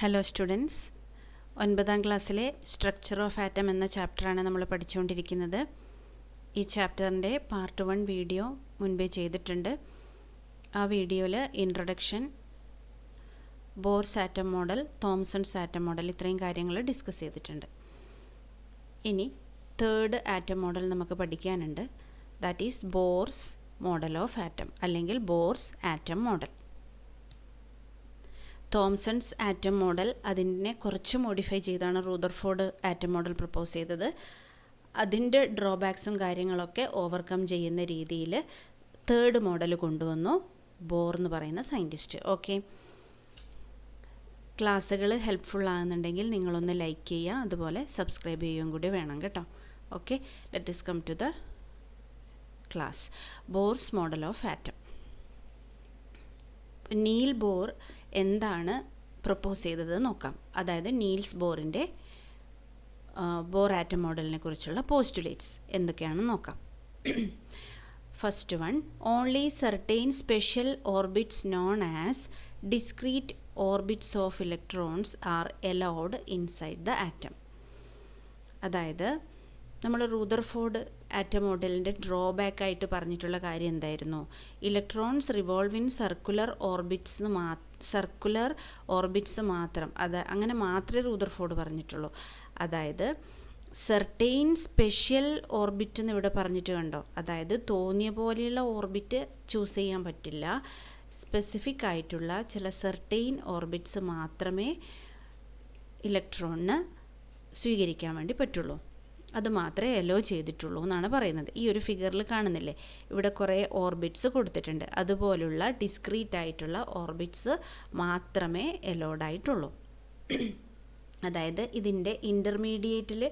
Hello students, 9ാം ക്ലാസ്സിലെ structure of atom എന്ന ചാപ്റ്ററാണ് നമ്മൾ പഠിച്ചുകൊണ്ടിരിക്കുന്നത്. ഈ ചാപ്റ്ററിൻ്റെ പാർട്ട് 1 വീഡിയോ മുൻപേ ചെയ്തിട്ടുണ്ട്. ആ വീഡിയോയിൽ introduction, Bohr's atom model, Thomson's atom model ഇത്രയും കാര്യങ്ങൾ ഡിസ്കസ് ചെയ്തിട്ടുണ്ട്. ഇനി തേർഡ് ആറ്റം മോഡൽ നമുക്ക് പഠിക്കാനുണ്ട്. That is Bohr's model of atom അല്ലെങ്കിൽ Bohr's atom model. Thomson's atom model അതിനെ കുറച്ച് മോഡിഫൈ ചെയ്താണ് റൂദർഫോർഡ് ആറ്റം മോഡൽ പ്രപ്പോസ് ചെയ്തത്. അതിൻ്റെ ഡ്രോബാക്സും കാര്യങ്ങളൊക്കെ ഓവർകം ചെയ്യുന്ന രീതിയിൽ തേർഡ് മോഡൽ കൊണ്ടുവന്നു ബോർ എന്ന് പറയുന്ന സയൻറ്റിസ്റ്റ്. ഓക്കെ, ക്ലാസ്സുകൾ ഹെൽപ്ഫുൾ ആകുന്നുണ്ടെങ്കിൽ നിങ്ങളൊന്ന് ലൈക്ക് ചെയ്യുക, അതുപോലെ സബ്സ്ക്രൈബ് ചെയ്യുകയും കൂടി വേണം കേട്ടോ. Okay, let us come to the class. Bohr's model of atom. Niels Bohr എന്താണ് പ്രപ്പോസ് ചെയ്തത് നോക്കാം. അതായത് നീൽസ് ബോറിൻ്റെ ബോർ ആറ്റം മോഡലിനെ കുറിച്ചുള്ള പോസ്റ്റുലേറ്റ്സ് എന്തൊക്കെയാണെന്ന് നോക്കാം. First one, only certain special orbits known as discrete orbits of electrons are allowed inside the atom. അതായത് നമ്മൾ റൂദർഫോർഡ് ആറ്റം മോഡലിൻ്റെ ഡ്രോബാക്ക് ആയിട്ട് പറഞ്ഞിട്ടുള്ള കാര്യം എന്തായിരുന്നു? Electrons revolve in circular orbits മാത്രം. അങ്ങനെ മാത്രമേ റൂദർഫോർഡ് പറഞ്ഞിട്ടുള്ളൂ. അതായത് സെർട്ടൈൻ സ്പെഷ്യൽ ഓർബിറ്റ് എന്ന് ഇവിടെ പറഞ്ഞിട്ട് കണ്ടോ. അതായത് തോന്നിയ പോലെയുള്ള ഓർബിറ്റ് ചൂസ് ചെയ്യാൻ പറ്റില്ല. സ്പെസിഫിക് ആയിട്ടുള്ള ചില സെർട്ടൈൻ ഓർബിറ്റ്സ് മാത്രമേ ഇലക്ട്രോണിന് സ്വീകരിക്കാൻ വേണ്ടി പറ്റുള്ളൂ. അത് മാത്രമേ എലോ ചെയ്തിട്ടുള്ളൂ എന്നാണ് പറയുന്നത്. ഈ ഒരു ഫിഗറിൽ കാണുന്നില്ലേ, ഇവിടെ കുറേ ഓർബിറ്റ്സ് കൊടുത്തിട്ടുണ്ട്. അതുപോലുള്ള ഡിസ്ക്രീറ്റ് ആയിട്ടുള്ള ഓർബിറ്റ്സ് മാത്രമേ എലോഡ് ആയിട്ടുള്ളൂ. അതായത് ഇതിൻ്റെ ഇൻ്റർമീഡിയറ്റിൽ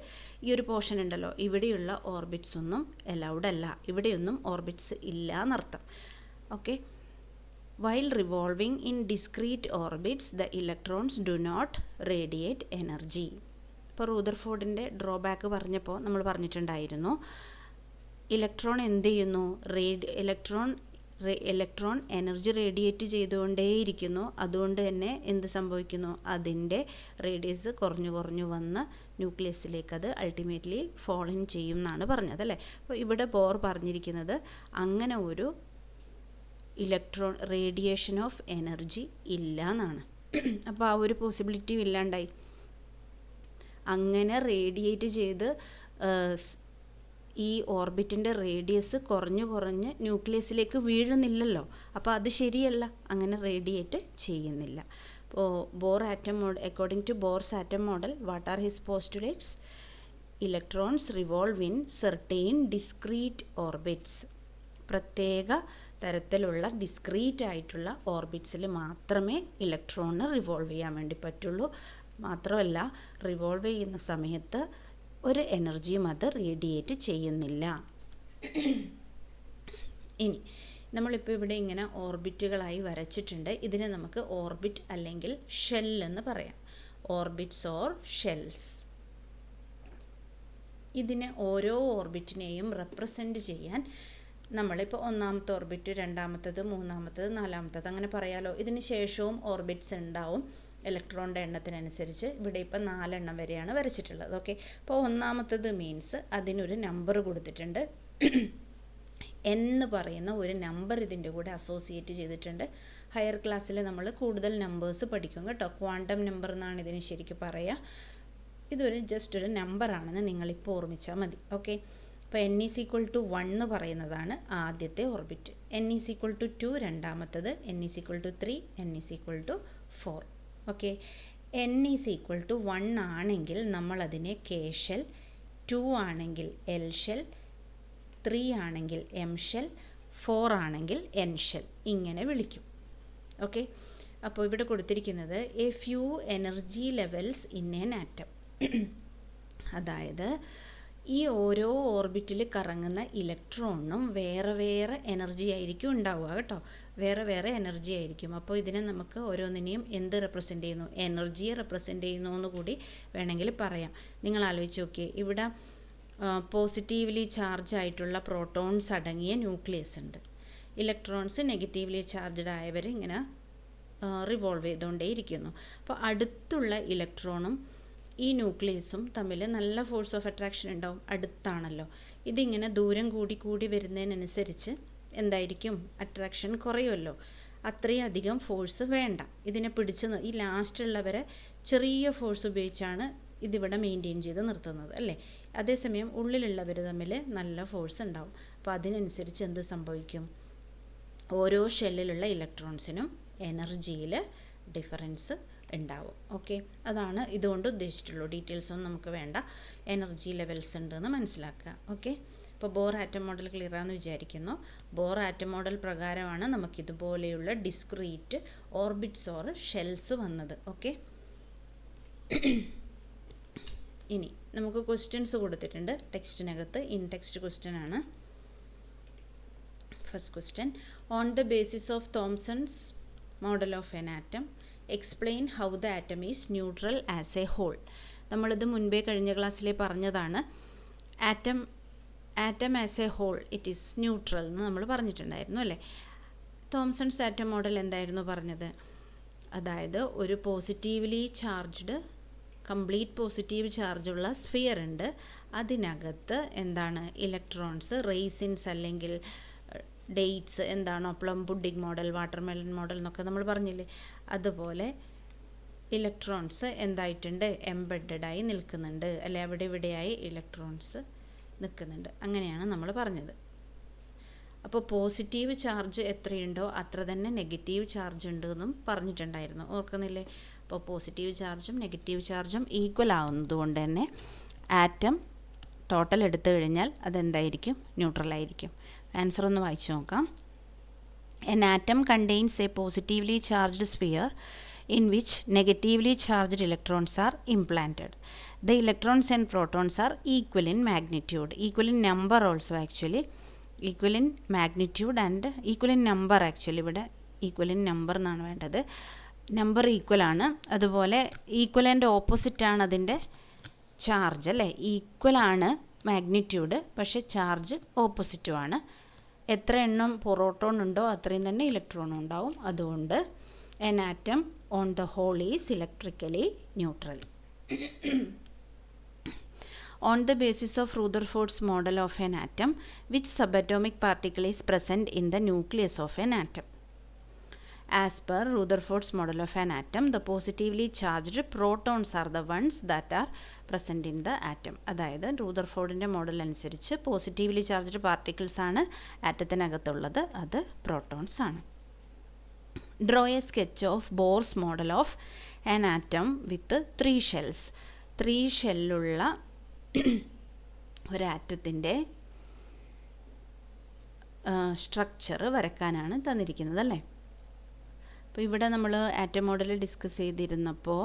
ഈ ഒരു പോർഷൻ ഉണ്ടല്ലോ, ഇവിടെയുള്ള ഓർബിറ്റ്സ് ഒന്നും എലൗഡ് അല്ല, ഇവിടെയൊന്നും ഓർബിറ്റ്സ് ഇല്ല എന്നർത്ഥം. Okay, while revolving in discrete orbits the electrons do not radiate energy. ഇപ്പോൾ റൂദർഫോർഡിൻ്റെ ഡ്രോബാക്ക് പറഞ്ഞപ്പോൾ നമ്മൾ പറഞ്ഞിട്ടുണ്ടായിരുന്നു, ഇലക്ട്രോൺ എന്ത് ചെയ്യുന്നു? ഇലക്ട്രോൺ എനർജി റേഡിയേറ്റ് ചെയ്തുകൊണ്ടേയിരിക്കുന്നു. അതുകൊണ്ട് തന്നെ എന്ത് സംഭവിക്കുന്നു? അതിൻ്റെ റേഡിയസ് കുറഞ്ഞു വന്ന് ന്യൂക്ലിയസിലേക്ക് അത് അൾട്ടിമേറ്റ്ലി ഫോൾ ഇൻ ചെയ്യും എന്നാണ് പറഞ്ഞത് അല്ലേ. അപ്പോൾ ഇവിടെ ബോർ പറഞ്ഞിരിക്കുന്നത് അങ്ങനെ ഒരു ഇലക്ട്രോൺ റേഡിയേഷൻ ഓഫ് എനർജി ഇല്ല എന്നാണ്. അപ്പോൾ ആ ഒരു പോസിബിലിറ്റി ഇല്ലാണ്ടായി. അങ്ങനെ റേഡിയേറ്റ് ചെയ്ത് ഈ ഓർബിറ്റിൻ്റെ റേഡിയസ് കുറഞ്ഞ് ന്യൂക്ലിയസിലേക്ക് വീഴുന്നില്ലല്ലോ. അപ്പോൾ അത് ശരിയല്ല, അങ്ങനെ റേഡിയേറ്റ് ചെയ്യുന്നില്ല. അപ്പോൾ Bohr atom model, according to Bohr's atom model, what are his postulates? Electrons revolve in certain discrete orbits. പ്രത്യേക തരത്തിലുള്ള ഡിസ്ക്രീറ്റ് ആയിട്ടുള്ള ഓർബിറ്റ്സിൽ മാത്രമേ ഇലക്ട്രോണിന് റിവോൾവ് ചെയ്യാൻ വേണ്ടി പറ്റുള്ളൂ. മാത്രമല്ല, റിവോൾവ് ചെയ്യുന്ന സമയത്ത് ഒരു എനർജിയും അത് റേഡിയേറ്റ് ചെയ്യുന്നില്ല. ഇനി നമ്മളിപ്പോൾ ഇവിടെ ഇങ്ങനെ ഓർബിറ്റുകളായി വരച്ചിട്ടുണ്ട്. ഇതിനെ നമുക്ക് ഓർബിറ്റ് അല്ലെങ്കിൽ ഷെൽ എന്ന് പറയാം. Orbits or shells. ഇതിനെ ഓരോ ഓർബിറ്റിനെയും റെപ്രസെൻ്റ് ചെയ്യാൻ നമ്മളിപ്പോൾ ഒന്നാമത്തെ ഓർബിറ്റ്, രണ്ടാമത്തത്, മൂന്നാമത്തത്, നാലാമത്തത് അങ്ങനെ പറയാലോ. ഇതിന് ശേഷവും ഓർബിറ്റ്സ് ഉണ്ടാവും ഇലക്ട്രോണിൻ്റെ എണ്ണത്തിനനുസരിച്ച്. ഇവിടെ ഇപ്പോൾ 4 എണ്ണം വരെയാണ് വരച്ചിട്ടുള്ളത്. ഓക്കെ, അപ്പോൾ ഒന്നാമത്തത് മീൻസ് അതിനൊരു നമ്പർ കൊടുത്തിട്ടുണ്ട്. എന്ന് പറയുന്ന ഒരു നമ്പർ ഇതിൻ്റെ കൂടെ അസോസിയേറ്റ് ചെയ്തിട്ടുണ്ട്. ഹയർ ക്ലാസ്സിൽ നമ്മൾ കൂടുതൽ നമ്പേഴ്സ് പഠിക്കും കേട്ടോ. ക്വാണ്ടം നമ്പർ എന്നാണ് ഇതിന് ശരിക്കും പറയുക. ഇതൊരു ജസ്റ്റ് ഒരു നമ്പറാണെന്ന് നിങ്ങളിപ്പോൾ ഓർമ്മിച്ചാൽ മതി. ഓക്കെ, ഇപ്പോൾ n=1 എന്ന് പറയുന്നതാണ് ആദ്യത്തെ ഓർബിറ്റ്, n=2 രണ്ടാമത്തത്, n=3, n=4. ഓക്കെ, n=1 ആണെങ്കിൽ നമ്മളതിനെ കെ ഷെൽ, 2 ആണെങ്കിൽ എൽ ഷെൽ, 3 ആണെങ്കിൽ എം ഷെൽ, 4 ആണെങ്കിൽ എൻ ഷെൽ, ഇങ്ങനെ വിളിക്കും. ഓക്കെ, അപ്പോൾ ഇവിടെ കൊടുത്തിരിക്കുന്നത് A few energy levels in an atom. അതായത് ഈ ഓരോ ഓർബിറ്റിൽ കറങ്ങുന്ന ഇലക്ട്രോണിനും വേറെ വേറെ എനർജി ആയിരിക്കും ഉണ്ടാവുക കേട്ടോ. വേറെ എനർജി ആയിരിക്കും. അപ്പോൾ ഇതിനെ നമുക്ക് ഓരോന്നിനെയും എന്ത് റെപ്രസെൻ്റ് ചെയ്യുന്നു? എനർജിയെ റെപ്രസെൻ്റ് ചെയ്യുന്നു എന്ന് കൂടി വേണമെങ്കിൽ പറയാം. നിങ്ങൾ ആലോചിച്ച് നോക്കിയേ, ഇവിടെ പോസിറ്റീവ്ലി ചാർജ് ആയിട്ടുള്ള പ്രോട്ടോൺസ് അടങ്ങിയ ന്യൂക്ലിയസ് ഉണ്ട്. ഇലക്ട്രോൺസ് നെഗറ്റീവ്ലി ചാർജ്ഡ് ആയവർ ഇങ്ങനെ റിവോൾവ് ചെയ്തുകൊണ്ടേയിരിക്കുന്നു. അപ്പോൾ അടുത്തുള്ള ഇലക്ട്രോണും ഈ ന്യൂക്ലിയസും തമ്മിൽ നല്ല ഫോഴ്സ് ഓഫ് അട്രാക്ഷൻ ഉണ്ടാവും, അടുത്താണല്ലോ. ഇതിങ്ങനെ ദൂരം കൂടി കൂടി വരുന്നതിനനുസരിച്ച് എന്തായിരിക്കും, അട്രാക്ഷൻ കുറയുമല്ലോ. അത്രയും അധികം ഫോഴ്സ് വേണ്ട ഇതിനെ പിടിച്ച് ഈ ലാസ്റ്റുള്ളവരെ ചെറിയ ഫോഴ്സ് ഉപയോഗിച്ചാണ് ഇതിവിടെ മെയിൻറ്റെയിൻ ചെയ്ത് നിർത്തുന്നത് അല്ലേ. അതേസമയം ഉള്ളിലുള്ളവർ തമ്മിൽ നല്ല ഫോഴ്സ് ഉണ്ടാവും. അപ്പോൾ അതിനനുസരിച്ച് എന്ത് സംഭവിക്കും, ഓരോ ഷെല്ലിലുള്ള ഇലക്ട്രോൺസിനും എനർജിയിൽ ഡിഫറൻസ് ഉണ്ടാവും. ഓക്കെ, അതാണ് ഇതുകൊണ്ട് ഉദ്ദേശിച്ചിട്ടുള്ളൂ. ഡീറ്റെയിൽസ് ഒന്നും നമുക്ക് വേണ്ട, എനർജി ലെവൽസ് ഉണ്ടെന്ന് മനസ്സിലാക്കുക. ഓക്കെ, ഇപ്പോൾ ബോർ ആറ്റം മോഡൽ ക്ലിയർ ആണെന്ന് വിചാരിക്കുന്നു. ബോർ ആറ്റം മോഡൽ പ്രകാരമാണ് നമുക്കിതുപോലെയുള്ള ഡിസ്ക്രീറ്റ് ഓർബിറ്റ്സ് ഓർ ഷെൽസ് വന്നത്. ഓക്കെ, ഇനി നമുക്ക് ക്വസ്റ്റ്യൻസ് കൊടുത്തിട്ടുണ്ട് ടെക്സ്റ്റിനകത്ത്. ഇൻ ടെക്സ്റ്റ് ക്വസ്റ്റ്യൻ ആണ്. First question, on the basis of Thomson's model of an atom explain how the atom is neutral as a whole. നമ്മളിത് മുൻപേ കഴിഞ്ഞ ക്ലാസ്സിലെ പറഞ്ഞതാണ്. Atom as a whole it is neutral എന്ന് നമ്മൾ പറഞ്ഞിട്ടുണ്ടായിരുന്നു അല്ലേ. തോംസൺസ് ആറ്റം മോഡൽ എന്തായിരുന്നു പറഞ്ഞത്, അതായത് ഒരു പോസിറ്റീവ്ലി ചാർജ്ഡ് കംപ്ലീറ്റ് പോസിറ്റീവ് ചാർജുള്ള സ്ഫിയർ ഉണ്ട്. അതിനകത്ത് എന്താണ്, ഇലക്ട്രോൺസ്, റെയ്സിൻസ് അല്ലെങ്കിൽ ഡേറ്റ്സ്, എന്താണോ plum pudding model, watermelon model എന്നൊക്കെ നമ്മൾ പറഞ്ഞില്ലേ, അതുപോലെ ഇലക്ട്രോൺസ് എന്തായിട്ടുണ്ട്, എംബെഡഡായി നിൽക്കുന്നുണ്ട് അല്ലെ, അവിടെ ഇവിടെയായി ഇലക്ട്രോൺസ് നിൽക്കുന്നുണ്ട്. അങ്ങനെയാണ് നമ്മൾ പറഞ്ഞത്. അപ്പോൾ പോസിറ്റീവ് ചാർജ് എത്രയുണ്ടോ അത്ര തന്നെ നെഗറ്റീവ് ചാർജ് ഉണ്ട് എന്നും പറഞ്ഞിട്ടുണ്ടായിരുന്നു, ഓർക്കുന്നില്ലേ. അപ്പോൾ പോസിറ്റീവ് ചാർജും നെഗറ്റീവ് ചാർജും ഈക്വൽ ആവുന്നതുകൊണ്ട് തന്നെ ആറ്റം ടോട്ടൽ എടുത്തു കഴിഞ്ഞാൽ അതെന്തായിരിക്കും, ന്യൂട്രലായിരിക്കും. ആൻസർ ഒന്ന് വായിച്ചു നോക്കാം. An atom contains A positively charged sphere in which negatively charged electrons are implanted. The electrons and protons are equal in magnitude, equal in number also actually, equal in magnitude and equal in number actually. ഇവിടെ equal in number എന്നാണ് വേണ്ടത്. Number equal ആണ്. അതുപോലെ equal and opposite ആണ് അതിൻ്റെ charge അല്ലേ. Equal ആണ് magnitude, പക്ഷേ ചാർജ് ഓപ്പോസിറ്റും ആണ്. എത്ര എണ്ണം പ്രോട്ടോൺ ഉണ്ടോ അത്രയും തന്നെ ഇലക്ട്രോണും ഉണ്ടാവും. അതുകൊണ്ട് an atom on the whole is electrically neutral. On the basis of Rutherford's model of an atom, which subatomic particle is present in the nucleus of an atom? As per Rutherford's model of an atom, the positively charged protons are the ones that are present in the atom. അതായത് റൂദർഫോർഡിൻ്റെ model അനുസരിച്ച് positively charged particles ആണ് ആറ്റത്തിനകത്തുള്ളത്, അത് protons ആണ്. Draw a sketch of Bohr's model of an atom with 3 shells. 3 ഷെല്ലുള്ള ഒരു ആറ്റത്തിൻ്റെ structure വരക്കാനാണ് തന്നിരിക്കുന്നത് അല്ലേ. അപ്പോൾ ഇവിടെ നമ്മൾ ആറ്റം മോഡൽ ഡിസ്കസ് ചെയ്തിരുന്നപ്പോൾ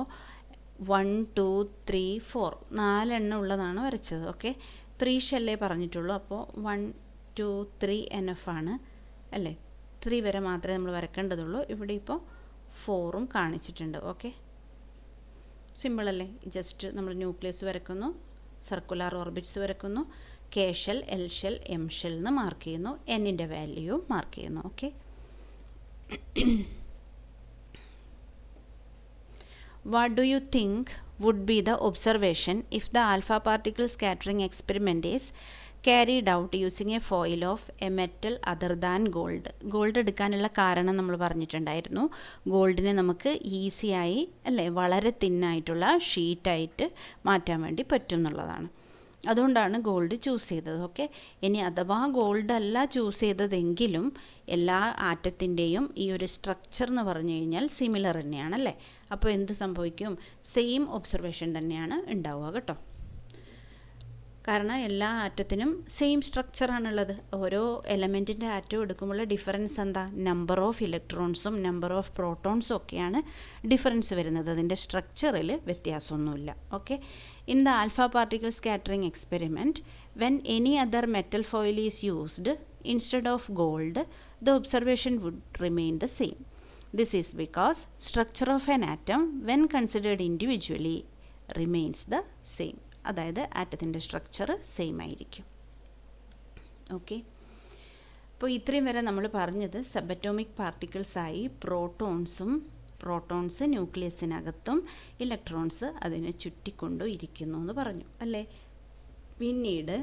1 2 3 4 4 എണ്ണം ഉള്ളതാണ് വരച്ചത്. ഓക്കെ, 3 ഷെല്ലേ പറഞ്ഞിട്ടുള്ളൂ. അപ്പോൾ 1 2 3 എനഫ് ആണ് അല്ലേ. 3 വരെ മാത്രമേ നമ്മൾ വരക്കേണ്ടതുള്ളൂ. ഇവിടെ ഇപ്പോൾ 4ഉം കാണിച്ചിട്ടുണ്ട്. ഓക്കെ, സിമ്പിൾ അല്ലേ. ജസ്റ്റ് നമ്മൾ ന്യൂക്ലിയസ് വരക്കുന്നു, സർക്കുലാർ ഓർബിറ്റ്സ് വരക്കുന്നു, K shell, L shell, M shell എന്ന് മാർക്ക് ചെയ്യുന്നു, എന്നിൻ്റെ വാല്യൂ മാർക്ക് ചെയ്യുന്നു. Okay, what do you think would be the observation if the alpha particle scattering experiment is carried out using a foil of a metal other than gold. Gold എടുക്കാനുള്ള കാരണം നമ്മൾ പറഞ്ഞിട്ടുണ്ടായിരുന്നു. ഗോൾഡിനെ നമുക്ക് ഈസിയായി അല്ലേ, വളരെ തിന്നായിട്ടുള്ള ഷീറ്റായിട്ട് മാറ്റാൻ വേണ്ടി പറ്റും എന്നുള്ളതാണ്. അതുകൊണ്ടാണ് ഗോൾഡ് ചൂസ് ചെയ്തത്. ഓക്കെ, ഇനി അഥവാ ഗോൾഡ് അല്ല ചൂസ് ചെയ്തതെങ്കിലും എല്ലാ ആറ്റത്തിൻ്റെയും ഈ ഒരു സ്ട്രക്ചർ എന്ന് പറഞ്ഞു കഴിഞ്ഞാൽ സിമിലർ തന്നെയാണല്ലേ. അപ്പോൾ എന്ത് സംഭവിക്കും, സെയിം ഒബ്സർവേഷൻ തന്നെയാണ് ഉണ്ടാവുക കേട്ടോ. കാരണം എല്ലാ ആറ്റത്തിനും സെയിം സ്ട്രക്ചറാണുള്ളത്. ഓരോ എലമെൻറ്റിൻ്റെ ആറ്റം എടുക്കുമ്പോൾ ഡിഫറൻസ് എന്താ, നമ്പർ ഓഫ് ഇലക്ട്രോൺസും നമ്പർ ഓഫ് പ്രോട്ടോൺസും ഒക്കെയാണ് ഡിഫറൻസ് വരുന്നത്. അതിൻ്റെ സ്ട്രക്ചറിൽ വ്യത്യാസമൊന്നുമില്ല. Okay, in the alpha particle scattering experiment when any other metal foil is used instead of gold, the observation would remain the same. This is because structure of an atom when considered individually remains the same. അതായത് ആറ്റത്തിൻ്റെ structure same ആയിരിക്കും. Okay, അപ്പോൾ ഇത്രയും വരെ നമ്മൾ പറഞ്ഞത് subatomic പാർട്ടിക്കിൾസായി പ്രോട്ടോൺസും protons ന്യൂക്ലിയസിനകത്തും electrons അതിനെ ചുറ്റിക്കൊണ്ടും ഇരിക്കുന്നു എന്ന് പറഞ്ഞു അല്ലേ. പിന്നീട്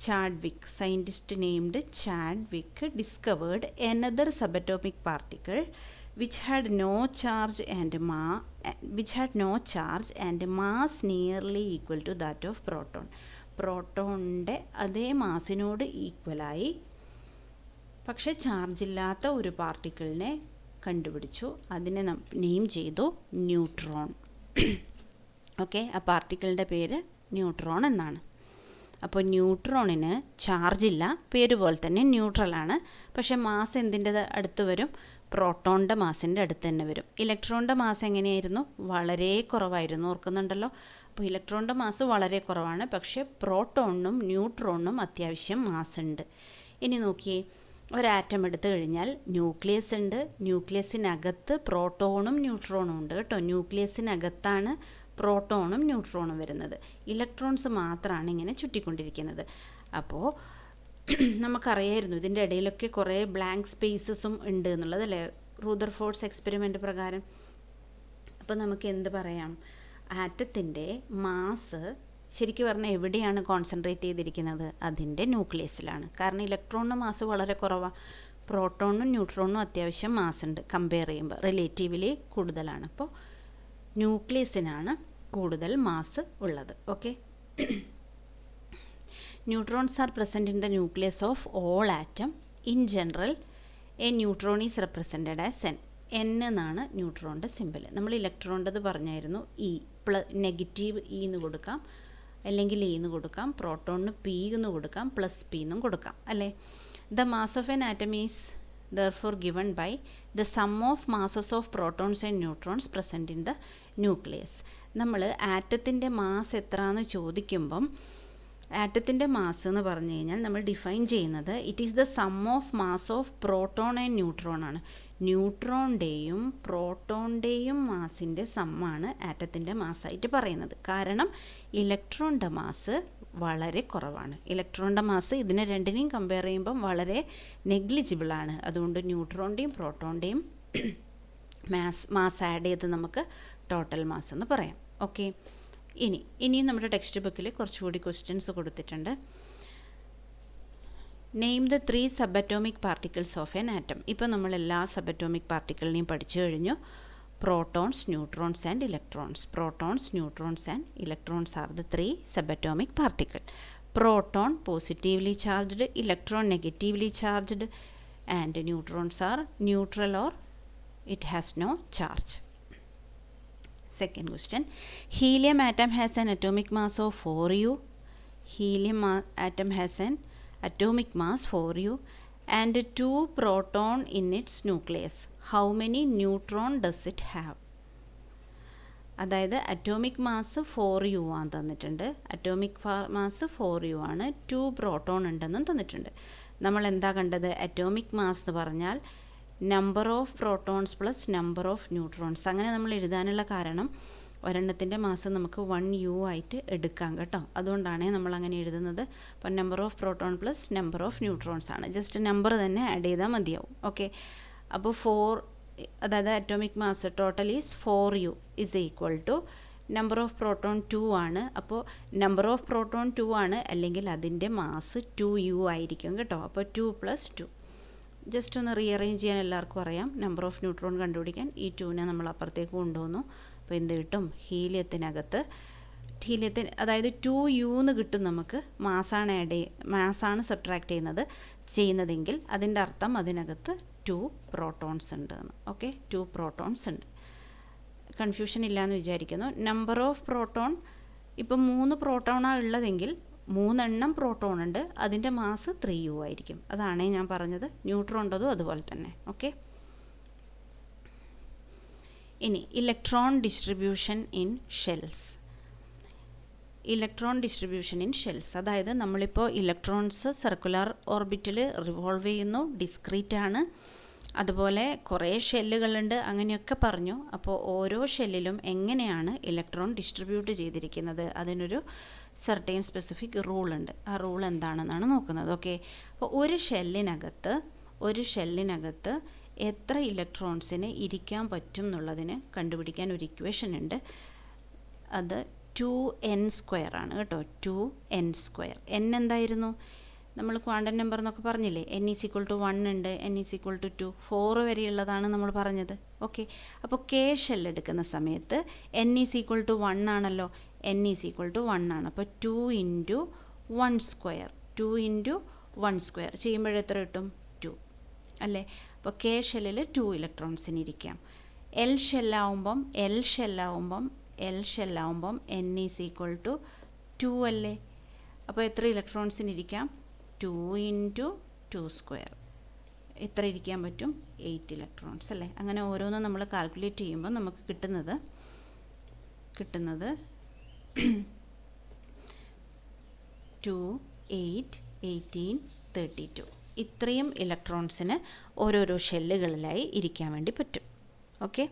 Chadwick, scientist named Chadwick discovered another subatomic particle which had no charge and mass nearly equal to that of proton. പ്രോട്ടോണിൻ്റെ അതേ മാസിനോട് ഈക്വലായി പക്ഷെ ചാർജ് ഇല്ലാത്ത ഒരു പാർട്ടിക്കിളിനെ കണ്ടുപിടിച്ചു. അതിനെ നെയിം ചെയ്തു ന്യൂട്രോൺ. ഓക്കെ, ആ പാർട്ടിക്കിളിൻ്റെ പേര് ന്യൂട്രോൺ എന്നാണ്. അപ്പോൾ ന്യൂട്രോണിന് ചാർജ് ഇല്ല, പേര് പോലെ തന്നെ ന്യൂട്രലാണ്. പക്ഷേ മാസ് എന്തിൻ്റെ അടുത്ത് വരും? പ്രോട്ടോണിൻ്റെ മാസിൻ്റെ അടുത്ത് തന്നെ വരും. ഇലക്ട്രോണിൻ്റെ മാസ് എങ്ങനെയായിരുന്നു? വളരെ കുറവായിരുന്നു, ഓർക്കുന്നുണ്ടല്ലോ. അപ്പോൾ ഇലക്ട്രോണിൻ്റെ മാസ് വളരെ കുറവാണ്, പക്ഷേ പ്രോട്ടോണിനും ന്യൂട്രോണിനും അത്യാവശ്യം മാസ് ഉണ്ട്. ഇനി നോക്കിയേ, ഒരാറ്റം എടുത്തു കഴിഞ്ഞാൽ ന്യൂക്ലിയസ് ഉണ്ട്. ന്യൂക്ലിയസിനകത്ത് പ്രോട്ടോണും ന്യൂട്രോണും ഉണ്ട് കേട്ടോ. ന്യൂക്ലിയസിനകത്താണ് പ്രോട്ടോണും ന്യൂട്രോണും വരുന്നത്. ഇലക്ട്രോൺസ് മാത്രമാണ് ഇങ്ങനെ ചുറ്റിക്കൊണ്ടിരിക്കുന്നത്. അപ്പോൾ നമുക്കറിയായിരുന്നു ഇതിൻ്റെ ഇടയിലൊക്കെ കുറേ ബ്ലാങ്ക് സ്പേസസും ഉണ്ട് എന്നുള്ളത് അല്ലേ, റൂദർഫോർഡ്സ് എക്സ്പെരിമെൻ്റ് പ്രകാരം. അപ്പോൾ നമുക്ക് എന്ത് പറയാം? ആറ്റത്തിൻ്റെ മാസ് ശരിക്കും പറഞ്ഞാൽ എവിടെയാണ് കോൺസെൻട്രേറ്റ് ചെയ്തിരിക്കുന്നത്? അതിൻ്റെ ന്യൂക്ലിയസിലാണ്. കാരണം ഇലക്ട്രോണിന് മാസ് വളരെ കുറവാണ്, പ്രോട്ടോണിനും ന്യൂട്രോണിനും അത്യാവശ്യം മാസ് ഉണ്ട്. കമ്പയർ ചെയ്യുമ്പോൾ റിലേറ്റീവ്ലി കൂടുതലാണ്. അപ്പോൾ ന്യൂക്ലിയസിനാണ് കൂടുതൽ മാസ് ഉള്ളത്. Okay, neutrons are present in the nucleus of all atom. In general A neutron is represented as an. N എന്നാണ് ന്യൂട്രോണിൻ്റെ സിമ്പിൾ. നമ്മൾ ഇലക്ട്രോണിൻ്റെത് പറഞ്ഞായിരുന്നു ഇ നെഗറ്റീവ് ഇ എന്ന് കൊടുക്കാം, അല്ലെങ്കിൽ ഇ എന്ന് കൊടുക്കാം. പ്രോട്ടോണിന് പി എന്ന് കൊടുക്കാം, പ്ലസ് പി എന്നും കൊടുക്കാം അല്ലേ. The mass of an atom is therefore given by the sum of masses of protons and neutrons present in the nucleus. നമ്മൾ ആറ്റത്തിൻ്റെ മാസ് എത്രയെന്ന് ചോദിക്കുമ്പം ആറ്റത്തിൻ്റെ മാസ് എന്ന് പറഞ്ഞു കഴിഞ്ഞാൽ നമ്മൾ ഡിഫൈൻ ചെയ്യുന്നത് it is the sum of mass of proton and neutron ആണ്. ന്യൂട്രോണിൻ്റെയും പ്രോട്ടോണിൻ്റെയും മാസിൻ്റെ സമ്മാണ് ആറ്റത്തിൻ്റെ മാസ്സായിട്ട് പറയുന്നത്. കാരണം ഇലക്ട്രോണിൻ്റെ മാസ് വളരെ കുറവാണ്. ഇലക്ട്രോണിൻ്റെ മാസ് ഇതിനെ രണ്ടിനെയും കമ്പയർ ചെയ്യുമ്പം വളരെ നെഗ്ലിജിബിളാണ്. അതുകൊണ്ട് ന്യൂട്രോണിൻ്റെയും പ്രോട്ടോണിൻ്റെയും മാസ് ആഡ് ചെയ്ത് നമുക്ക് ടോട്ടൽ മാസ് എന്ന് പറയാം. ഓക്കെ, ഇനിയും നമ്മുടെ ടെക്സ്റ്റ് ബുക്കിൽ കുറച്ചുകൂടി ക്വസ്റ്റ്യൻസ് കൊടുത്തിട്ടുണ്ട്. Name the 3 subatomic particles of an atom. ഇപ്പോൾ നമ്മൾ എല്ലാ സബറ്റോമിക് പാർട്ടിക്കിളിനെയും പഠിച്ചു കഴിഞ്ഞു. Protons, neutrons and electrons. Protons, neutrons and electrons are the 3 subatomic particles. Proton positively charged, electron negatively charged, and neutrons are neutral or it has no charge. Second question. Helium atom has an atomic mass of 4U. Helium atom has an atomic mass 4U and 2 proton in its nucleus. How many neutron does it have? അതായത് atomic mass 4U ആണ് തന്നിട്ടുണ്ട്. Atomic mass 4U ആണ്. 2 proton ഉണ്ടെന്നും തന്നിട്ടുണ്ട്. നമ്മൾ എന്താ കണ്ടത്? Atomic mass എന്ന് പറഞ്ഞാൽ number of protons plus number of neutrons. അങ്ങനെ നമ്മൾ എഴുതാനുള്ള കാരണം ഒരെണ്ണത്തിൻ്റെ മാസ് നമുക്ക് 1U ആയിട്ട് എടുക്കാം കേട്ടോ. അതുകൊണ്ടാണ് നമ്മൾ അങ്ങനെ എഴുതുന്നത്. അപ്പോൾ number of proton plus number of neutrons ആണ്. ജസ്റ്റ് നമ്പർ തന്നെ ആഡ് ചെയ്താൽ മതിയാവും. ഓക്കെ, അപ്പോൾ 4, അതായത് atomic mass total is 4U is equal to number of proton 2 ആണ്. അപ്പോൾ നമ്പർ ഓഫ് പ്രോട്ടോൺ 2 ആണ്, അല്ലെങ്കിൽ അതിൻ്റെ മാസ് 2U ആയിരിക്കും കേട്ടോ. അപ്പോൾ 2 + 2. ജസ്റ്റ് ഒന്ന് റീഅറേഞ്ച് ചെയ്യാൻ എല്ലാവർക്കും അറിയാം. നമ്പർ ഓഫ് ന്യൂട്രോൺ കണ്ടുപിടിക്കാൻ ഈ 2നെ നമ്മൾ അപ്പുറത്തേക്ക് കൊണ്ടുവന്നു. അപ്പോൾ എന്ത് കിട്ടും? ഹീലിയത്തിനകത്ത് അതായത് 2U എന്ന് കിട്ടും നമുക്ക്. മാസാണ് സബ്ട്രാക്ട് ചെയ്യുന്നതെങ്കിൽ അതിൻ്റെ അർത്ഥം അതിനകത്ത് 2 പ്രോട്ടോൺസ് ഉണ്ട് എന്ന്. ഓക്കെ, 2 പ്രോട്ടോൺസ് ഉണ്ട്. കൺഫ്യൂഷൻ ഇല്ലയെന്ന് വിചാരിക്കുന്നു. നമ്പർ ഓഫ് പ്രോട്ടോൺ ഇപ്പം 3 പ്രോട്ടോണാണ് ഉള്ളതെങ്കിൽ 3 എണ്ണം പ്രോട്ടോൺ ഉണ്ട്, അതിൻ്റെ മാസ് 3U ആയിരിക്കും. അതാണ് ഞാൻ പറഞ്ഞത്. ന്യൂട്രോണിൻ്റെതും അതുപോലെ തന്നെ. ഓക്കെ, ഇനി electron distribution in shells. Electron distribution in shells, അതായത് നമ്മളിപ്പോൾ ഇലക്ട്രോൺസ് സർക്കുലർ ഓർബിറ്റിൽ റിവോൾവ് ചെയ്യുന്നു, ഡിസ്ക്രീറ്റ് ആണ്, അതുപോലെ കുറേ ഷെല്ലുകളുണ്ട്, അങ്ങനെയൊക്കെ പറഞ്ഞു. അപ്പോൾ ഓരോ ഷെല്ലിലും എങ്ങനെയാണ് ഇലക്ട്രോൺ ഡിസ്ട്രിബ്യൂട്ട് ചെയ്തിരിക്കുന്നത്, അതിനൊരു സർട്ടൈൻ സ്പെസിഫിക് റൂൾ ഉണ്ട്. ആ റൂൾ എന്താണെന്നാണ് നോക്കുന്നത്. ഓക്കെ, അപ്പോൾ ഒരു ഷെല്ലിനകത്ത് എത്ര ഇലക്ട്രോൺസിന് ഇരിക്കാൻ പറ്റും എന്നുള്ളതിന് കണ്ടുപിടിക്കാൻ ഒരു ഇക്വേഷൻ ഉണ്ട്. അത് 2n² ആണ് കേട്ടോ. 2n². n എന്തായിരുന്നു? നമ്മൾ ക്വാണ്ടം നമ്പർ എന്നൊക്കെ പറഞ്ഞില്ലേ, n = 1 ഉണ്ട്, n = 2, 4 വരെയുള്ളതാണ് നമ്മൾ പറഞ്ഞത്. ഓക്കെ, അപ്പോൾ കെ ഷെൽ എടുക്കുന്ന സമയത്ത് n = 1 ആണല്ലോ, n = 1 ആണ്. അപ്പോൾ 2 × 1² 2 × 1² ചെയ്യുമ്പോൾ എത്ര കിട്ടും? 2 അല്ലേ. അപ്പോൾ കെ ഷെല്ലിൽ 2 ഇലക്ട്രോൺസിന് ഇരിക്കാം. എൽ ഷെല്ലാവുമ്പം n = 2 അല്ലേ. അപ്പോൾ എത്ര ഇലക്ട്രോൺസിന് ഇരിക്കാം? 2 × 2². എത്ര ഇരിക്കാൻ പറ്റും? 8 ഇലക്ട്രോൺസ് അല്ലേ. അങ്ങനെ ഓരോന്നും നമ്മൾ കാൽക്കുലേറ്റ് ചെയ്യുമ്പോൾ നമുക്ക് കിട്ടുന്നത് 2, 8, 18, 32 ഇത്രയും ഇലക്ട്രോൺസിന് ഓരോരോ ഷെല്ലുകളിലായി ഇരിക്കാൻ വേണ്ടി പറ്റും. ഓക്കെ,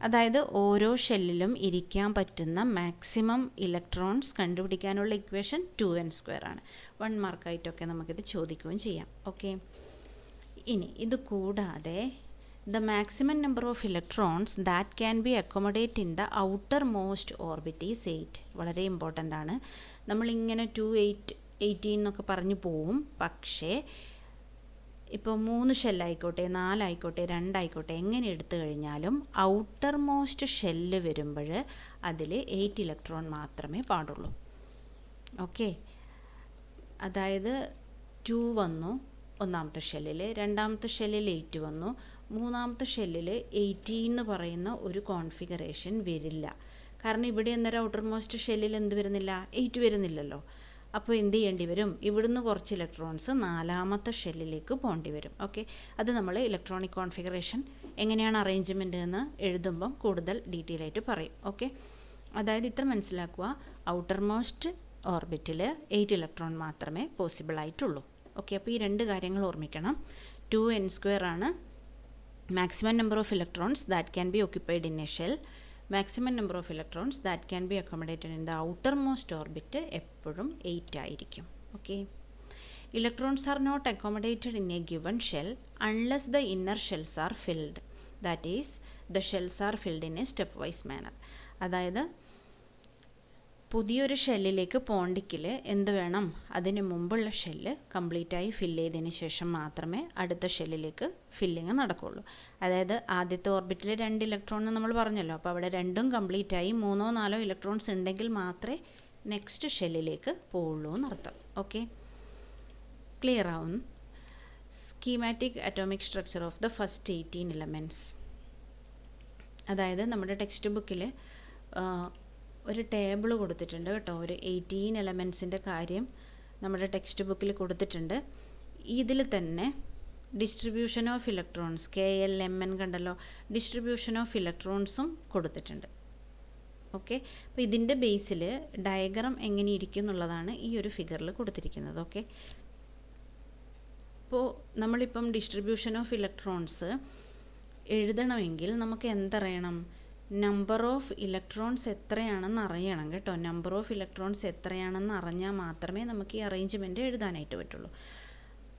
അതായത് ഓരോ ഷെല്ലിലും ഇരിക്കാൻ പറ്റുന്ന മാക്സിമം ഇലക്ട്രോൺസ് കണ്ടുപിടിക്കാനുള്ള ഇക്വേഷൻ 2n² ആണ്. 1 മാർക്കായിട്ടൊക്കെ നമുക്കിത് ചോദിക്കുകയും ചെയ്യാം. ഓക്കെ, ഇനി ഇത് കൂടാതെ the maximum number of electrons that can B accommodate in the outermost orbit is 8. വളരെ ഇമ്പോർട്ടൻ്റ് ആണ്. നമ്മളിങ്ങനെ 2, 8, 18 എന്നൊക്കെ പറഞ്ഞു പോവും. പക്ഷേ ഇപ്പോൾ 3 ഷെല്ലായിക്കോട്ടെ, 4 ആയിക്കോട്ടെ, 2 ആയിക്കോട്ടെ, എങ്ങനെ എടുത്തു കഴിഞ്ഞാലും ഔട്ടർ മോസ്റ്റ് ഷെല്ല് വരുമ്പോൾ അതിൽ 8 ഇലക്ട്രോൺ മാത്രമേ പാടുള്ളൂ. ഓക്കെ, അതായത് 2 വന്നു ഒന്നാമത്തെ ഷെല്ലിൽ, രണ്ടാമത്തെ ഷെല്ലിൽ 8 വന്നു, മൂന്നാമത്തെ ഷെല്ലിൽ 18 എന്ന് പറയുന്ന ഒരു കോൺഫിഗറേഷൻ വരില്ല. കാരണം ഇവിടെ അന്നേരം ഔട്ടർ മോസ്റ്റ് ഷെല്ലിൽ എന്ത് വരുന്നില്ല? 8 വരുന്നില്ലല്ലോ. അപ്പോൾ എന്ത് ചെയ്യേണ്ടി വരും? ഇവിടുന്ന് കുറച്ച് ഇലക്ട്രോൺസ് നാലാമത്തെ ഷെല്ലിലേക്ക് പോകേണ്ടി വരും. ഓക്കെ, അത് നമ്മൾ ഇലക്ട്രോണിക് കോൺഫിഗറേഷൻ എങ്ങനെയാണ് അറേഞ്ച്മെൻറ്റ് എന്ന് എഴുതുമ്പം കൂടുതൽ ഡീറ്റെയിൽ ആയിട്ട് പറയും. ഓക്കെ, അതായത് ഇത്ര മനസ്സിലാക്കുക, ഔട്ടർ മോസ്റ്റ് ഓർബിറ്റിൽ 8 ഇലക്ട്രോൺ മാത്രമേ പോസിബിൾ ആയിട്ടുള്ളൂ. ഓക്കെ, അപ്പോൾ ഈ 2 കാര്യങ്ങൾ ഓർമ്മിക്കണം. 2n² ആണ് maximum number of electrons that can be occupied in a shell. Maximum number of electrons that can be accommodated in the outermost orbit എപ്പോഴും 8 ആയിരിക്കും. Okay, electrons are not accommodated in a given shell unless the inner shells are filled. That is the shells are filled in A step wise manner. അതായത് പുതിയൊരു ഷെല്ലിലേക്ക് പോകണമെങ്കിൽ എന്ത് വേണം? അതിന് മുമ്പുള്ള shell കംപ്ലീറ്റായി fill ചെയ്തതിന് ശേഷം മാത്രമേ അടുത്ത ഷെല്ലിലേക്ക് ഫില്ലിങ് നടക്കുകയുള്ളൂ. അതായത് ആദ്യത്തെ ഓർബിറ്റിൽ 2 ഇലക്ട്രോൺ എന്ന് നമ്മൾ പറഞ്ഞല്ലോ. അപ്പോൾ അവിടെ 2ഉം കംപ്ലീറ്റായി 3ഓ 4ഓ ഇലക്ട്രോൺസ് ഉണ്ടെങ്കിൽ മാത്രമേ നെക്സ്റ്റ് ഷെല്ലിലേക്ക് പോവുള്ളൂ എന്നർത്ഥം. ഓക്കെ, ക്ലിയർ ആവും? Schematic atomic structure of the first 18 elements. അതായത് നമ്മുടെ ടെക്സ്റ്റ് ബുക്കിൽ ഒരു ടേബിൾ കൊടുത്തിട്ടുണ്ട് കേട്ടോ. ഒരു 18 എലമെൻറ്റ്സിൻ്റെ കാര്യം നമ്മുടെ ടെക്സ്റ്റ് ബുക്കിൽ കൊടുത്തിട്ടുണ്ട്. ഇതിൽ തന്നെ distribution of electrons KL, MN കണ്ടല്ലോ, ഡിസ്ട്രിബ്യൂഷൻ ഓഫ് ഇലക്ട്രോൺസും കൊടുത്തിട്ടുണ്ട്. ഓക്കെ, അപ്പോൾ ഇതിൻ്റെ ബേസിൽ ഡയഗ്രാം എങ്ങനെ ഇരിക്കും എന്നുള്ളതാണ് ഈ ഒരു ഫിഗറിൽ കൊടുത്തിരിക്കുന്നത്. ഓക്കെ, അപ്പോൾ നമ്മളിപ്പം ഡിസ്ട്രിബ്യൂഷൻ ഓഫ് ഇലക്ട്രോൺസ് എഴുതണമെങ്കിൽ നമുക്ക് എന്തറിയണം? നമ്പർ ഓഫ് ഇലക്ട്രോൺസ് എത്രയാണെന്ന് അറിയണം കേട്ടോ. നമ്പർ ഓഫ് ഇലക്ട്രോൺസ് എത്രയാണെന്ന് അറിഞ്ഞാൽ മാത്രമേ നമുക്ക് ഈ അറേഞ്ച്മെൻറ്റ് എഴുതാനായിട്ട് പറ്റുള്ളൂ.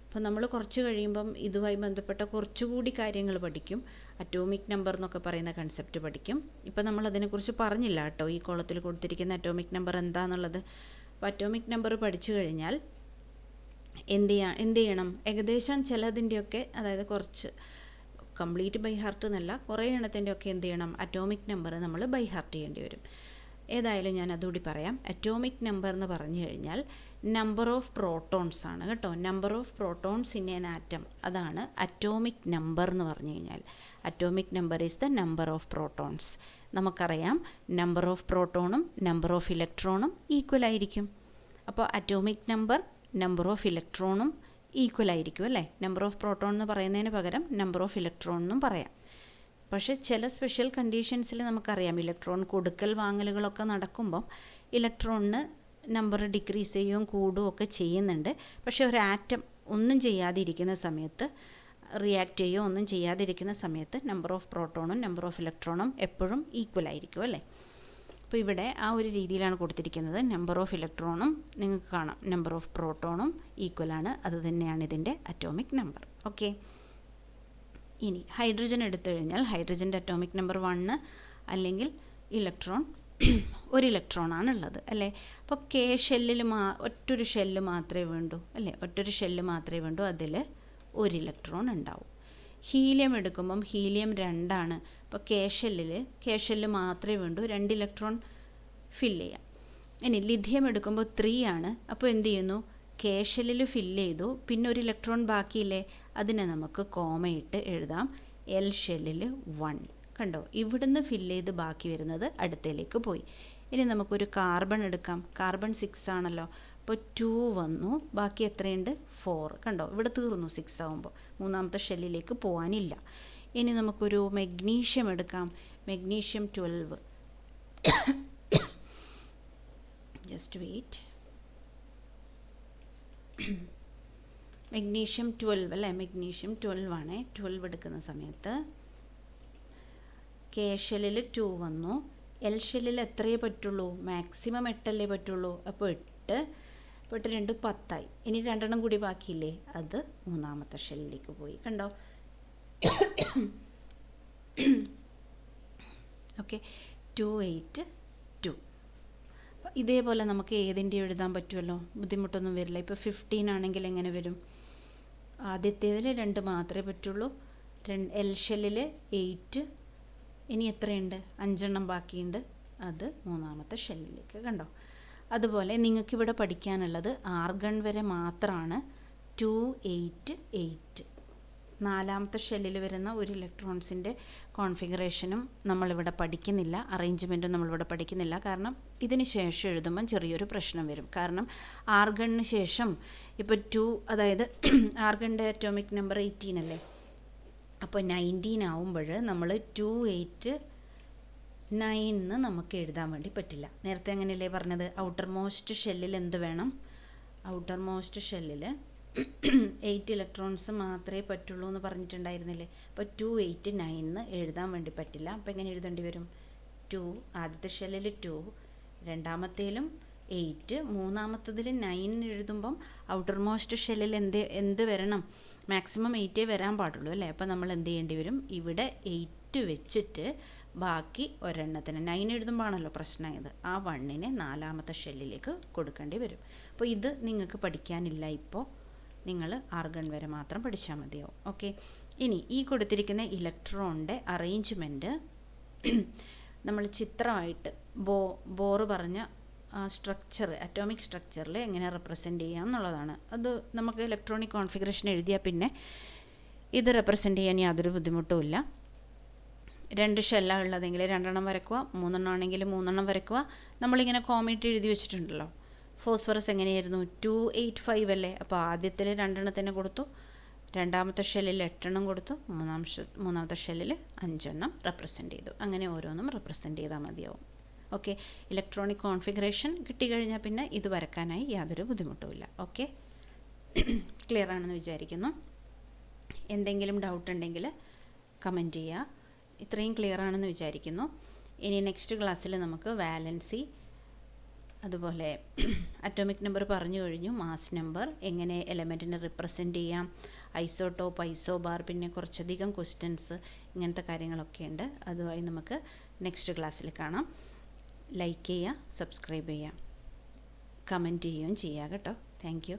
അപ്പോൾ നമ്മൾ കുറച്ച് കഴിയുമ്പം ഇതുമായി ബന്ധപ്പെട്ട കുറച്ചുകൂടി കാര്യങ്ങൾ പഠിക്കും. അറ്റോമിക് നമ്പർ എന്നൊക്കെ പറയുന്ന കൺസെപ്റ്റ് പഠിക്കും. ഇപ്പോൾ നമ്മൾ അതിനെക്കുറിച്ച് പറഞ്ഞില്ല കേട്ടോ, ഈ കോളത്തിൽ കൊടുത്തിരിക്കുന്ന അറ്റോമിക് നമ്പർ എന്താണെന്നുള്ളത്. അപ്പോൾ അറ്റോമിക് നമ്പർ പഠിച്ചു കഴിഞ്ഞാൽ എന്ത് ചെയ്യണം? ഏകദേശം ചിലതിൻ്റെയൊക്കെ, അതായത് കുറച്ച് കംപ്ലീറ്റ് ബൈ ഹാർട്ട് എന്നല്ല, കുറേ എണ്ണത്തിൻ്റെയൊക്കെ എന്ത് ചെയ്യണം? അറ്റോമിക് നമ്പർ നമ്മൾ ബൈ ഹാർട്ട് ചെയ്യേണ്ടി വരും. ഏതായാലും ഞാൻ അതുകൂടി പറയാം. അറ്റോമിക് നമ്പർ എന്ന് പറഞ്ഞു കഴിഞ്ഞാൽ നമ്പർ ഓഫ് പ്രോട്ടോൺസ് ആണ് കേട്ടോ. Number of protons in an atom, അതാണ് അറ്റോമിക് നമ്പർ എന്ന് പറഞ്ഞു കഴിഞ്ഞാൽ. Atomic number is the number of protons. നമുക്കറിയാം നമ്പർ ഓഫ് പ്രോട്ടോണും നമ്പർ ഓഫ് ഇലക്ട്രോണും ഈക്വൽ ആയിരിക്കും. അപ്പോൾ അറ്റോമിക് നമ്പർ ഓഫ് ഇലക്ട്രോണും ഈക്വൽ ആയിരിക്കും അല്ലേ. നമ്പർ ഓഫ് പ്രോട്ടോൺ എന്ന് പറയുന്നതിന് പകരം നമ്പർ ഓഫ് ഇലക്ട്രോൺ എന്നും പറയാം. പക്ഷേ ചില സ്പെഷ്യൽ കണ്ടീഷൻസിൽ നമുക്കറിയാം ഇലക്ട്രോൺ കൊടുക്കൽ വാങ്ങലുകളൊക്കെ നടക്കുമ്പം ഇലക്ട്രോണിന് നമ്പർ ഡിക്രീസ് ചെയ്യുകയും കൂടുകയും ഒക്കെ ചെയ്യുന്നുണ്ട്. പക്ഷേ ഒരു ആറ്റം ഒന്നും ചെയ്യാതിരിക്കുന്ന സമയത്ത്, റിയാക്ട് ചെയ്യുകയോ ഒന്നും ചെയ്യാതിരിക്കുന്ന സമയത്ത് നമ്പർ ഓഫ് പ്രോട്ടോണും നമ്പർ ഓഫ് ഇലക്ട്രോണും എപ്പോഴും ഈക്വൽ ആയിരിക്കും അല്ലേ. അപ്പോൾ ഇവിടെ ആ ഒരു രീതിയിലാണ് കൊടുത്തിരിക്കുന്നത്. നമ്പർ ഓഫ് ഇലക്ട്രോണും നിങ്ങൾക്ക് കാണാം, നമ്പർ ഓഫ് പ്രോട്ടോണും ഈക്വലാണ്. അത് തന്നെയാണ് ഇതിൻ്റെ അറ്റോമിക് നമ്പർ. ഓക്കെ, ഇനി ഹൈഡ്രജൻ എടുത്തു കഴിഞ്ഞാൽ ഹൈഡ്രജൻ്റെ അറ്റോമിക് നമ്പർ 1 അല്ലെങ്കിൽ ഇലക്ട്രോൺ 1 ഇലക്ട്രോണാണുള്ളത് അല്ലേ. അപ്പോൾ കെ ഷെല്ലിൽ ഒറ്റൊരു ഷെല്ല് മാത്രമേ വേണ്ടൂ അല്ലേ, ഒറ്റൊരു ഷെല്ല് മാത്രമേ വേണ്ടൂ, അതിൽ 1 ഇലക്ട്രോൺ ഉണ്ടാവും. ഹീലിയം എടുക്കുമ്പം ഹീലിയം 2 അപ്പോൾ കെ ഷെല്ല് മാത്രമേ വേണ്ടൂ, 2 ഇലക്ട്രോൺ ഫില്ല് ചെയ്യാം. ഇനി ലിഥിയം എടുക്കുമ്പോൾ 3 അപ്പോൾ എന്ത് ചെയ്യുന്നു, കെ ഷെല്ലിൽ ഫില്ല് ചെയ്തു, പിന്നെ 1 ഇലക്ട്രോൺ ബാക്കിയില്ലേ, അതിനെ നമുക്ക് കോമയിട്ട് എഴുതാം, എൽ ഷെല്ലിൽ 1. കണ്ടോ, ഇവിടുന്ന് ഫില്ല് ചെയ്ത് ബാക്കി വരുന്നത് അടുത്തേലേക്ക് പോയി. ഇനി നമുക്കൊരു കാർബൺ എടുക്കാം, കാർബൺ 6 ആണല്ലോ, അപ്പോൾ 2 വന്നു, ബാക്കി എത്രയുണ്ട് 4. കണ്ടോ, ഇവിടെ തീർന്നു 6 ആകുമ്പോൾ, മൂന്നാമത്തെ ഷെല്ലിലേക്ക് പോകാനില്ല. ഇനി നമുക്കൊരു മെഗ്നീഷ്യം എടുക്കാം, മെഗ്നീഷ്യം 12. Just wait. മെഗ്നീഷ്യം 12 അല്ലേ, മെഗ്നീഷ്യം 12 ആണ്. 12 എടുക്കുന്ന സമയത്ത് കെ ഷെല്ലിൽ 2 വന്നു, എൽ ഷെല്ലിൽ എത്രയേ പറ്റുള്ളൂ, മാക്സിമം 8 അല്ലേ പറ്റുള്ളൂ, അപ്പോൾ 8 2 10 ആയി. ഇനി 2 കൂടി ബാക്കിയില്ലേ, അത് മൂന്നാമത്തെ ഷെല്ലിലേക്ക് പോയി. കണ്ടോ, ഓക്കെ, 2 8 2. ഇതേപോലെ നമുക്ക് ഏതിൻ്റെ എഴുതാൻ പറ്റുമല്ലോ, ബുദ്ധിമുട്ടൊന്നും വരില്ല. ഇപ്പോൾ 15 ആണെങ്കിൽ എങ്ങനെ വരും, ആദ്യത്തേതിൽ 2 മാത്രമേ പറ്റുള്ളൂ, എൽ ഷെല്ലിൽ 8, ഇനി എത്രയുണ്ട് 5 ബാക്കിയുണ്ട്, അത് മൂന്നാമത്തെ ഷെല്ലിലേക്ക്. കണ്ടോ, അതുപോലെ നിങ്ങൾക്കിവിടെ പഠിക്കാനുള്ളത് ആർഗൺ വരെ മാത്രമാണ് 2 8 8. നാലാമത്തെ ഷെല്ലിൽ വരുന്ന 1 ഇലക്ട്രോൺസിൻ്റെ കോൺഫിഗറേഷനും നമ്മളിവിടെ പഠിക്കുന്നില്ല, അറേഞ്ച്മെൻറ്റും നമ്മളിവിടെ പഠിക്കുന്നില്ല. കാരണം ഇതിന് ശേഷം എഴുതുമ്പം ചെറിയൊരു പ്രശ്നം വരും. കാരണം ആർഗണിന് ശേഷം ഇപ്പോൾ 2, അതായത് ആർഗണിൻ്റെ അറ്റോമിക് നമ്പർ 18 അല്ലേ, അപ്പോൾ 19 ആവുമ്പോൾ നമ്മൾ 2 8 9 നമുക്ക് എഴുതാൻ വേണ്ടി പറ്റില്ല. നേരത്തെ അങ്ങനെയല്ലേ പറഞ്ഞത്, ഔട്ടർ മോസ്റ്റ് ഷെല്ലിൽ എന്ത് വേണം, ഔട്ടർ മോസ്റ്റ് ഷെല്ലിൽ 8 ഇലക്ട്രോൺസ് മാത്രമേ പറ്റുള്ളൂ എന്ന് പറഞ്ഞിട്ടുണ്ടായിരുന്നില്ലേ. അപ്പോൾ 2 8 9 എഴുതാൻ വേണ്ടി പറ്റില്ല. അപ്പോൾ എങ്ങനെ എഴുതേണ്ടി വരും, 2 ആദ്യത്തെ ഷെല്ലിൽ 2, രണ്ടാമത്തേലും 8, മൂന്നാമത്തതിൽ 9 എഴുതുമ്പം ഔട്ടർ മോസ്റ്റ് ഷെല്ലിൽ എന്ത് വരണം, മാക്സിമം 8 വരാൻ പാടുള്ളൂ അല്ലേ. അപ്പോൾ നമ്മൾ എന്ത് ചെയ്യേണ്ടി വരും, ഇവിടെ 8 വെച്ചിട്ട് ബാക്കി ഒരെണ്ണത്തിന് 9 എഴുതുമ്പോൾ ആണല്ലോ പ്രശ്നമായത്, ആ 1നെ നാലാമത്തെ ഷെല്ലിലേക്ക് കൊടുക്കേണ്ടി വരും. അപ്പോൾ ഇത് നിങ്ങൾക്ക് പഠിക്കാനില്ല, ഇപ്പോൾ നിങ്ങൾ ആർഗൺ വരെ മാത്രം പഠിച്ചാൽ മതിയാവും. ഓക്കെ, ഇനി ഈ കൊടുത്തിരിക്കുന്ന ഇലക്ട്രോണിൻ്റെ അറേഞ്ച്മെൻറ്റ് നമ്മൾ ചിത്രമായിട്ട് ബോർ പറഞ്ഞ സ്ട്രക്ചർ, അറ്റോമിക് സ്ട്രക്ചറിൽ എങ്ങനെ റെപ്രസെൻ്റ് ചെയ്യാം എന്നുള്ളതാണ്. അത് നമുക്ക് ഇലക്ട്രോണിക് കോൺഫിഗറേഷൻ എഴുതിയാൽ പിന്നെ ഇത് റെപ്രസെൻ്റ് ചെയ്യാൻ യാതൊരു ബുദ്ധിമുട്ടുമില്ല. 2 ഷെല്ലാണ് ഉള്ളതെങ്കിൽ 2 വരയ്ക്കുക, 3 ആണെങ്കിൽ 3 വരയ്ക്കുക. നമ്മളിങ്ങനെ കോമയിട്ട് എഴുതി വെച്ചിട്ടുണ്ടല്ലോ. ഫോസ്ഫറസ് എങ്ങനെയായിരുന്നു, 2 8 5 അല്ലേ, അപ്പോൾ ആദ്യത്തിൽ 2 കൊടുത്തു, രണ്ടാമത്തെ ഷെല്ലിൽ 8 കൊടുത്തു, മൂന്നാമത്തെ ഷെല്ലിൽ 5 റെപ്രസെൻ്റ് ചെയ്തു. അങ്ങനെ ഓരോന്നും റെപ്രസെൻ്റ് ചെയ്താൽ മതിയാവും. ഓക്കെ, ഇലക്ട്രോണിക് കോൺഫിഗറേഷൻ കിട്ടിക്കഴിഞ്ഞാൽ പിന്നെ ഇത് വരക്കാനായി യാതൊരു ബുദ്ധിമുട്ടുമില്ല. ഓക്കെ, ക്ലിയർ ആണെന്ന് വിചാരിക്കുന്നു. എന്തെങ്കിലും ഡൗട്ട് ഉണ്ടെങ്കിൽ കമൻറ്റ് ചെയ്യുക. ഇത്രയും ക്ലിയർ ആണെന്ന് വിചാരിക്കുന്നു. ഇനി നെക്സ്റ്റ് ക്ലാസ്സിൽ നമുക്ക് വാലൻസി, അതുപോലെ അറ്റോമിക് നമ്പർ പറഞ്ഞു കഴിഞ്ഞു, മാസ് നമ്പർ, എങ്ങനെ എലമെൻറ്റിനെ റിപ്രസെൻ്റ് ചെയ്യാം, ഐസോടോപ്പ്, ഐസോബാർ, പിന്നെ കുറച്ചധികം ക്വസ്റ്റ്യൻസ്, ഇങ്ങനത്തെ കാര്യങ്ങളൊക്കെ ഉണ്ട്. അതുമായി നമുക്ക് നെക്സ്റ്റ് ക്ലാസ്സിൽ കാണാം. ലൈക്ക് ചെയ്യുക, സബ്സ്ക്രൈബ് ചെയ്യുക, കമൻറ്റ് ചെയ്യുകയും ചെയ്യുക കേട്ടോ. Thank you.